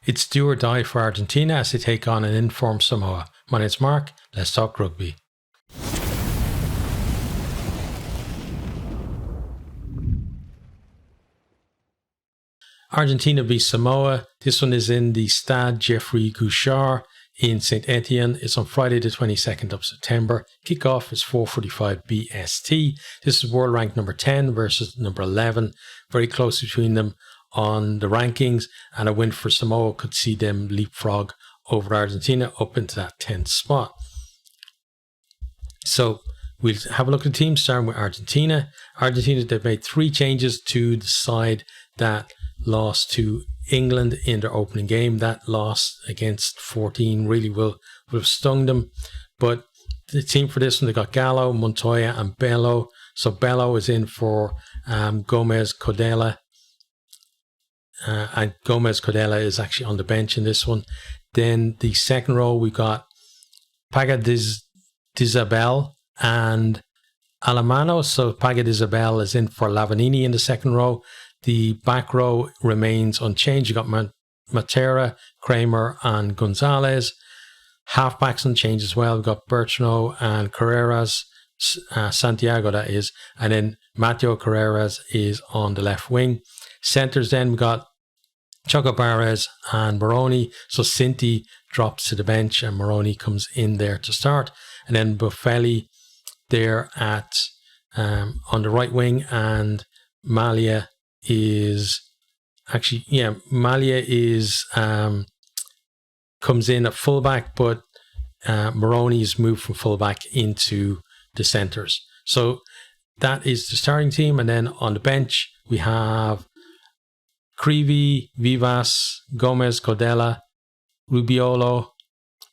It's do or die for Argentina as they take on an informed Samoa. My name's Mark. Let's talk rugby. Argentina v Samoa. This one is in the Stade Geoffroy Guichard in Saint Etienne. It's on Friday the 22nd of September. Kickoff is 4:45 BST. This is world rank number 10 versus number 11. Very close between them on the rankings, and a win for Samoa could see them leapfrog over Argentina up into that 10th spot. So we'll have a look at the team, starting with Argentina. Argentina, they've made 3 changes to the side that lost to England in their opening game. That loss against 14 really will have stung them. But the team for this one, they got Gallo, Montoya and Bello. So Bello is in for Gomez Codella. And Gomez Codella is actually on the bench in this one. Then the second row, we got Paga d'Isabel and Alemano. So Paga d'Isabel is in for Lavanini in the second row. The back row remains unchanged. You got Matera, Kramer and Gonzalez. Halfbacks unchanged as well. We've got Bertrand and Carreras, Santiago that is. And then Mateo Carreras is on the left wing. Centers then we got Choco Barres and Moroni. So Cinti drops to the bench and Moroni comes in there to start. And then Buffelli there at on the right wing, and Malia is actually Malia is comes in at fullback, but Moroni is moved from fullback into the centers. So that is the starting team, and then on the bench we have Creevy, Vivas, Gomez, Codella, Rubiolo,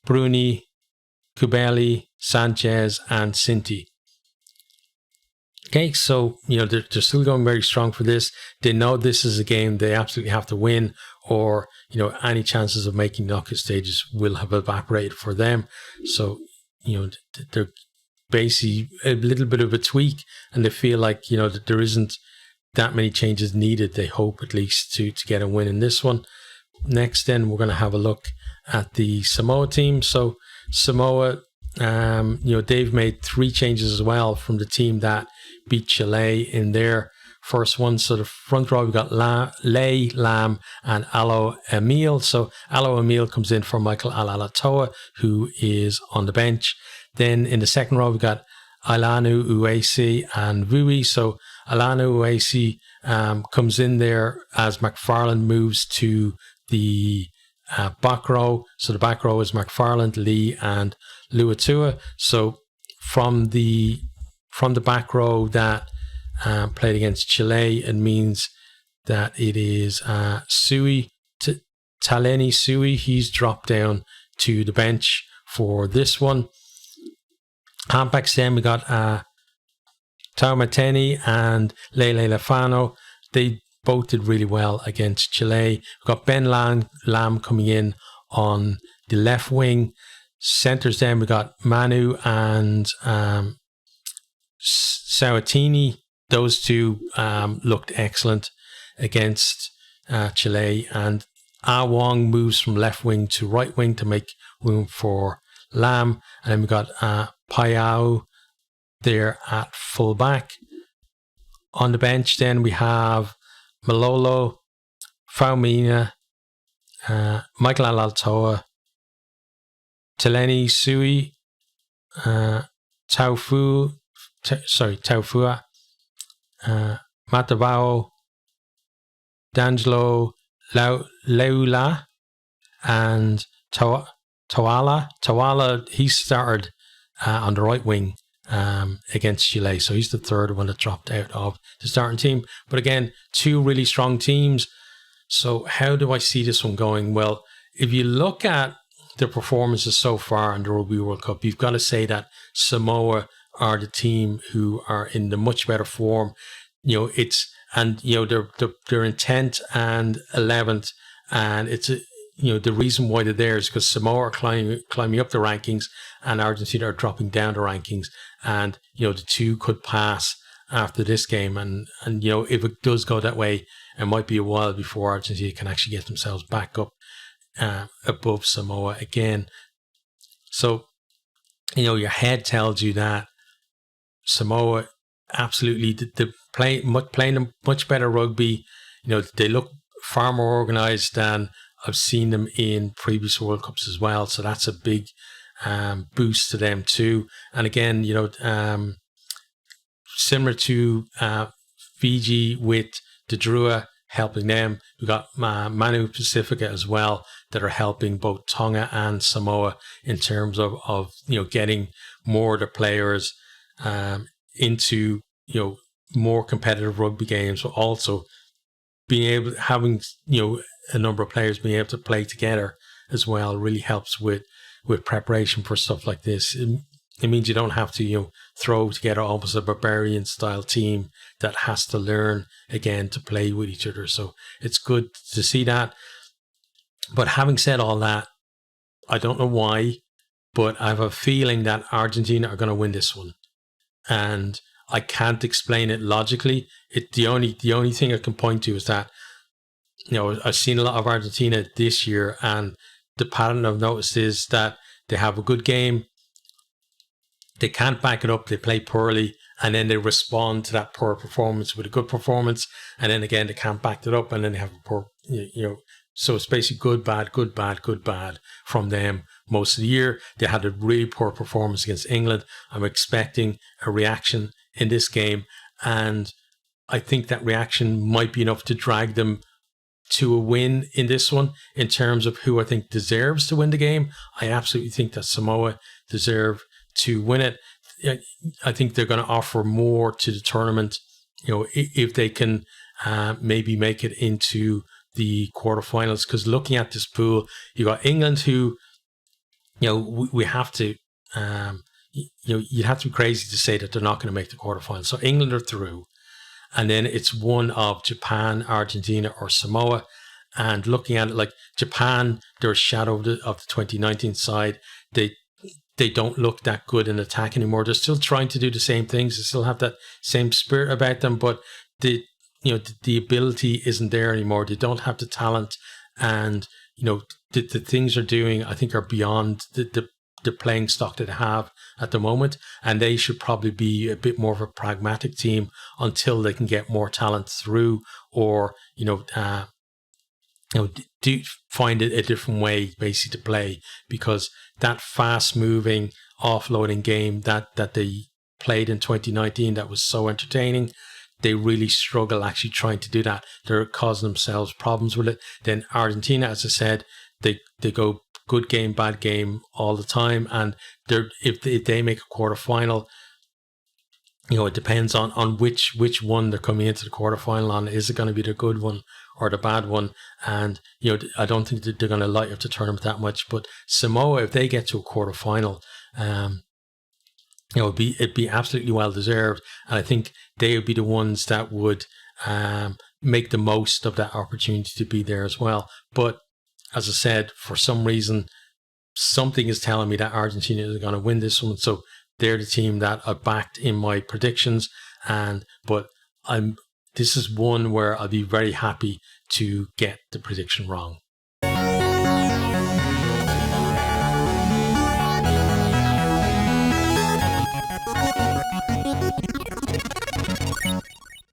Bruni, Cubelli, Sanchez, and Cinti. Okay, so they're still going very strong for this. They know this is a game they absolutely have to win, or any chances of making knockout stages will have evaporated for them. So they're basically a little bit of a tweak, and they feel like that there isn't that many changes needed. They hope at least to get a win in this one. Next, then we're going to have a look at the Samoa team. So Samoa, they've made 3 changes as well from the team that beat Chile in their first one. So the front row, we've got Lay, Lam, and Alo Emil. So Alo Emil comes in for Michael Alalatoa, who is on the bench. Then in the second row, we've got Ailanu Uesi and Vui. So Ailanu Uesi comes in there as McFarland moves to the back row. So the back row is McFarland, Lee, and Luatua. So from the back row that played against Chile, it means that it is Taleni Sui. He's dropped down to the bench for this one. Halfbacks then we got Taumateni and Lele Lafano. They both did really well against Chile. We've got Ben Lam coming in on the left wing. Centers then we got Manu and Sawatini. Those two looked excellent against Chile. And Ah Wong moves from left wing to right wing to make room for Lam. And then we got Payao there at full back. On the bench then we have Malolo, Faumina, Michael Alaltoa, Teleni Sui, Taufua, Matavao, D'Angelo Leula, and Tawala. Tawala, he started on the right wing against Chile, so he's the third one that dropped out of the starting team. But again, 2 really strong teams. So how do I see this one going? Well, if you look at the performances so far in the Rugby World Cup, you've got to say that Samoa are the team who are in the much better form. They're in 10th and 11th, and it's the reason why they're there is because Samoa are climbing up the rankings and Argentina are dropping down the rankings, and the 2 could pass after this game, and if it does go that way, it might be a while before Argentina can actually get themselves back up above Samoa again. So, your head tells you that Samoa absolutely playing a much better rugby. They look far more organised than I've seen them in previous World Cups as well. So that's a big boost to them too. And again, similar to Fiji with the Drua helping them, we've got Manu Pacifica as well that are helping both Tonga and Samoa in terms of getting more of the players into more competitive rugby games, but also having a number of players being able to play together as well really helps with preparation for stuff like this. It means you don't have to throw together almost a barbarian style team that has to learn again to play with each other. So it's good to see that. But having said all that, I don't know why, but I have a feeling that Argentina are going to win this one. And I can't explain it logically. The only thing I can point to is that I've seen a lot of Argentina this year, and the pattern I've noticed is that they have a good game, they can't back it up, they play poorly, and then they respond to that poor performance with a good performance, and then again they can't back it up, and then they have a poor so it's basically good, bad, good, bad, good, bad from them most of the year. They had a really poor performance against England. I'm expecting a reaction in this game, and I think that reaction might be enough to drag them to a win in this one. In terms of who I think deserves to win the game, I absolutely think that Samoa deserve to win it. I think they're going to offer more to the tournament, if they can maybe make it into the quarterfinals. Because looking at this pool, you got England, who we have to you'd have to be crazy to say that they're not going to make the quarterfinals. So England are through, and then it's one of Japan, Argentina, or Samoa. And looking at it, like Japan, they're a shadow of the 2019 side. They don't look that good in attack anymore. They're still trying to do the same things. They still have that same spirit about them, but the ability isn't there anymore. They don't have the talent, and the things they're doing, I think, are beyond the playing stock that they have at the moment, and they should probably be a bit more of a pragmatic team until they can get more talent through, or do find a different way basically to play, because that fast moving offloading game that they played in 2019 that was so entertaining, they really struggle actually trying to do that. They're causing themselves problems with it. Then Argentina, as I said, they go good game, bad game all the time, and if they make a quarterfinal, it depends on which one they're coming into the quarterfinal on. Is it going to be the good one or the bad one? And I don't think that they're going to light up the tournament that much. But Samoa, if they get to a quarterfinal, it'd be absolutely well deserved, and I think they would be the ones that would make the most of that opportunity to be there as well. But as I said, for some reason, something is telling me that Argentina is going to win this one. So they're the team that I backed in my predictions, but this is one where I'll be very happy to get the prediction wrong.